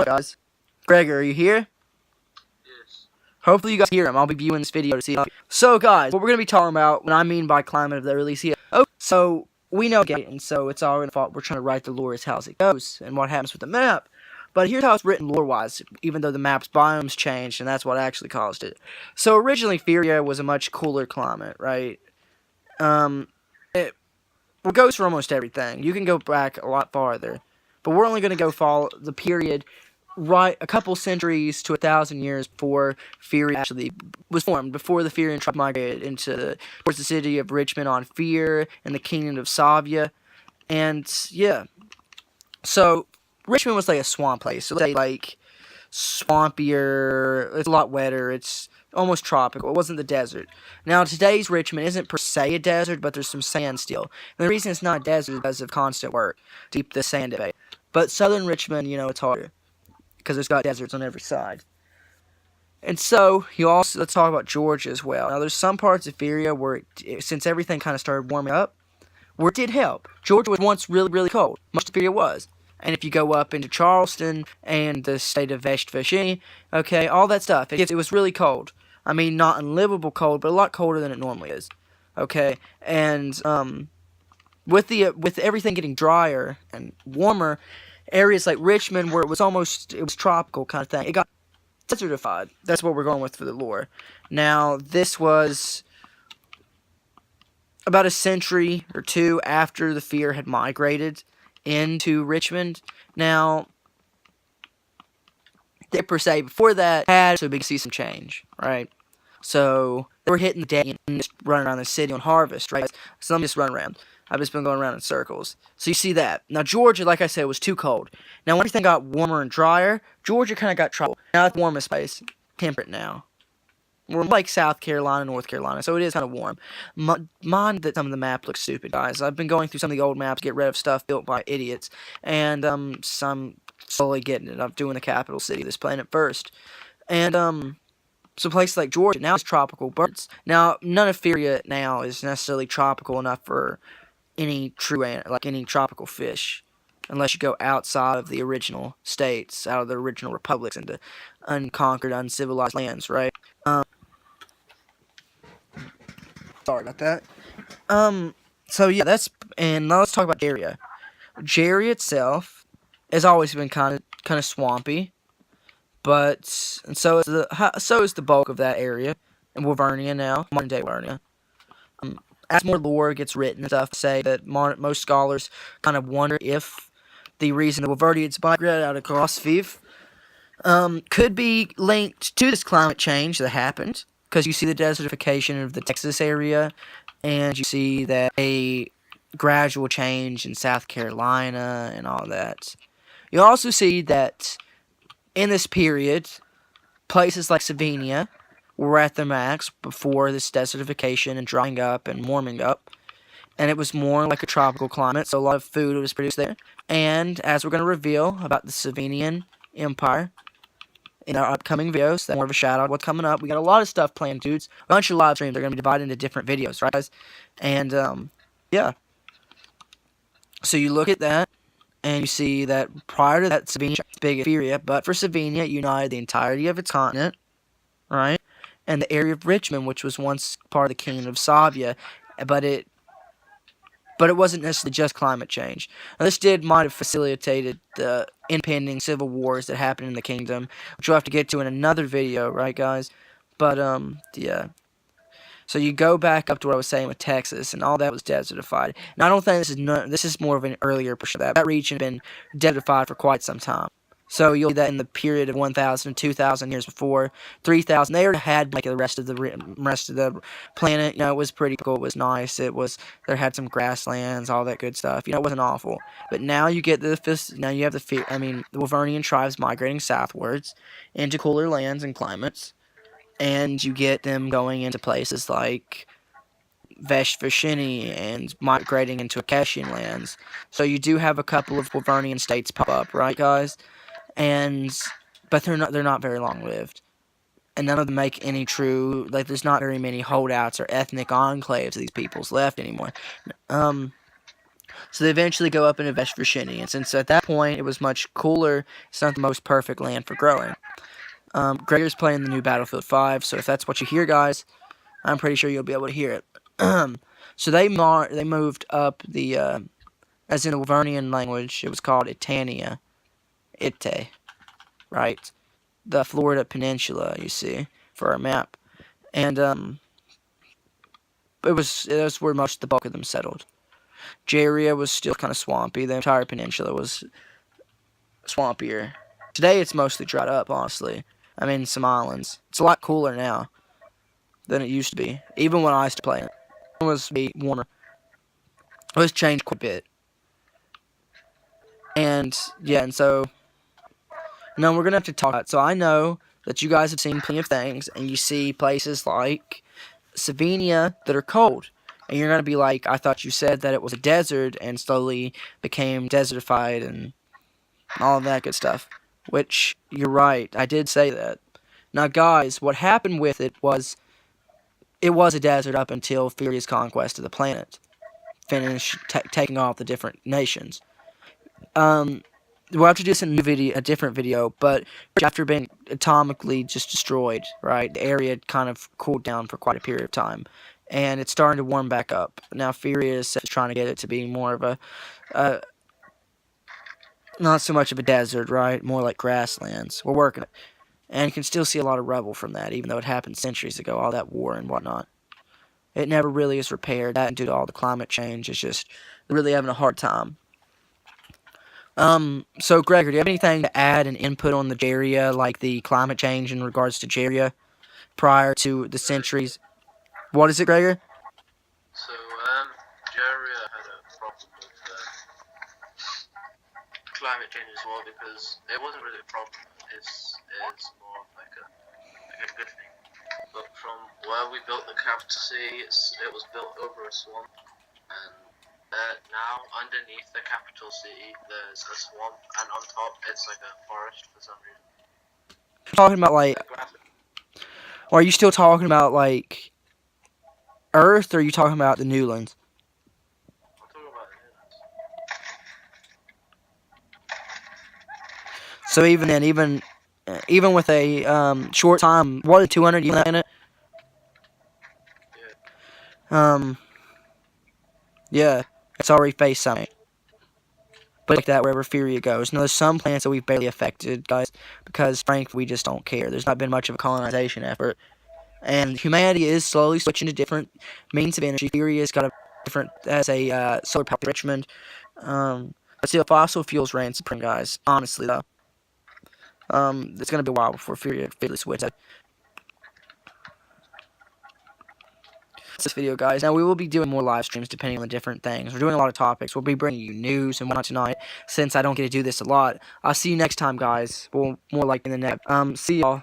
Guys, Gregor, are you here? Yes. Hopefully you guys hear him. I'll be viewing this video to see. So guys, what we're gonna be talking about, what I mean by climate of the early sea. Oh, so we know it, and so it's all in fault. We're trying to write the lore as how it goes and what happens with the map. But here's how it's written lore-wise, even though the map's biomes changed, and that's what actually caused it. So originally, Feria was a much cooler climate, right? It goes for almost everything. You can go back a lot farther, but we're only going to go follow the period right a couple centuries to 1,000 years before Fear actually was formed, before the Fearian tribe migrated towards the city of Richmond on Fear and the kingdom of Savia. And yeah, so Richmond was like a swamp place. So let's say like swampier, it's a lot wetter, it's almost tropical. It wasn't the desert. Now today's Richmond isn't per se a desert, but there's some sand still. And the reason it's not a desert is because of constant work to keep the sand away. But southern Richmond, you know, it's harder because it's got deserts on every side. And so, let's talk about Georgia as well. Now, there's some parts of Feria where, since everything kind of started warming up, where it did help. Georgia was once really, really cold. Most of Feria was. And if you go up into Charleston and the state of West Virginia, okay, all that stuff, it was really cold. I mean, not unlivable cold, but a lot colder than it normally is. Okay, and with everything getting drier and warmer, areas like Richmond, where it was tropical kind of thing, it got desertified. That's what we're going with for the lore. Now, this was about a century or two after the Fear had migrated into Richmond. Now, they per se, before that, so we could see some change, right? So, they were hitting the day and just running around the city on harvest, right? So let me just run around. I've just been going around in circles. So you see that. Now, Georgia, like I said, was too cold. Now, when everything got warmer and drier, Georgia kind of got trouble. Now, it's the warmest place. Temperate now. We're like South Carolina, North Carolina, so it is kind of warm. Mind that some of the map looks stupid, guys. I've been going through some of the old maps to get rid of stuff built by idiots. And, some slowly getting it. I'm doing the capital city of this planet first. And, so places like Georgia now is tropical birds. Now, none of Feria now is necessarily tropical enough for any tropical fish, unless you go outside of the original states, out of the original republics, into unconquered, uncivilized lands, right? Sorry about that. So yeah, and now let's talk about Jarea. Jarea itself has always been kind of swampy. And so is the bulk of that area in Wavernia now, modern day Wavernia. As more lore gets written and stuff, say that most scholars kind of wonder if the reason the Wavernians migrated out of Viv could be linked to this climate change that happened, because you see the desertification of the Texas area, and you see that a gradual change in South Carolina and all that. You also see that in this period, places like Slovenia were at their max before this desertification and drying up and warming up. And it was more like a tropical climate, so a lot of food was produced there. And as we're going to reveal about the Slovenian Empire in our upcoming videos, that's more of a shout out what's coming up. We got a lot of stuff planned, dudes. A bunch of live streams are going to be divided into different videos, right, guys? And, yeah. So you look at that, and you see that prior to that, Slovenia was big at Feria, but for Slovenia, it united the entirety of its continent, right? And the area of Richmond, which was once part of the kingdom of Savia, but it wasn't necessarily just climate change. Now, this might have facilitated the impending civil wars that happened in the kingdom, which we'll have to get to in another video, right, guys? But, yeah. So you go back up to what I was saying with Texas, and all that was desertified. And I don't think this is more of an earlier push of that. That region had been desertified for quite some time. So you'll see that in the period of 1,000, 2,000 years before, 3,000, they already had like the rest of the planet. You know, it was pretty cool. It was nice. There had some grasslands, all that good stuff. You know, it wasn't awful. But now you have the Wavernian tribes migrating southwards into cooler lands and climates. And you get them going into places like West Virginia and migrating into Acadian lands. So you do have a couple of Wavernian states pop up, right, guys? But they're not very long lived, and none of them make any true, like, there's not very many holdouts or ethnic enclaves of these peoples left anymore. So they eventually go up and invest for Shinny, and since at that point it was much cooler, it's not the most perfect land for growing. Gregor's playing the new Battlefield 5, so if that's what you hear, guys, I'm pretty sure you'll be able to hear it. So they moved up the, as in the Lavernian language, it was called Itania. Ite, right? The Florida Peninsula, you see, for our map. And, that's where most of the bulk of them settled. Jaria was still kind of swampy. The entire peninsula was swampier. Today it's mostly dried up, honestly. I mean, some islands. It's a lot cooler now than it used to be. Even when I started playing it. It was warmer. It was changed quite a bit. And, yeah, and so... No, we're going to have to talk about it. So I know that you guys have seen plenty of things, and you see places like Slovenia that are cold. And you're going to be like, I thought you said that it was a desert and slowly became desertified and all of that good stuff. Which, you're right, I did say that. Now, guys, what happened with it was a desert up until Furia's conquest of the planet. Finished taking off the different nations. We'll have to do this in a different video, but after being atomically just destroyed, right, the area kind of cooled down for quite a period of time. And it's starting to warm back up. Now, Furia is trying to get it to be more of a, not so much of a desert, right, more like grasslands. We're working it. And you can still see a lot of rubble from that, even though it happened centuries ago, all that war and whatnot. It never really is repaired, that due to all the climate change. It's just really having a hard time. So Gregor, do you have anything to add and input on the Jaria, like the climate change in regards to Jaria prior to the centuries? What is it, Gregor? So, Jaria had a problem with climate change as well, because it wasn't really a problem. It's more of like a good thing. But from where we built the capital city, it was built over a swamp, and now underneath the capital city there's a swamp, and on top it's like a forest for some reason. Talking about like, or are you still talking about like Earth, or are you talking about the Newlands? I'm talking about the Newlands. So even then, even with a short time, what, 200 years in it? Yeah. Yeah, it's already faced something. But like that wherever Furia goes. Now, there's some planets that we've barely affected, guys, because frankly, we just don't care. There's not been much of a colonization effort. And humanity is slowly switching to different means of energy. Furia's got a solar power Richmond. But still, fossil fuels reign supreme, guys. Honestly, though. It's going to be a while before Furia really switches. This video, guys. Now, we will be doing more live streams depending on the different things. We're doing a lot of topics. We'll be bringing you news and whatnot tonight, since I don't get to do this a lot. I'll see you next time, guys. Well, more like in the next. See y'all.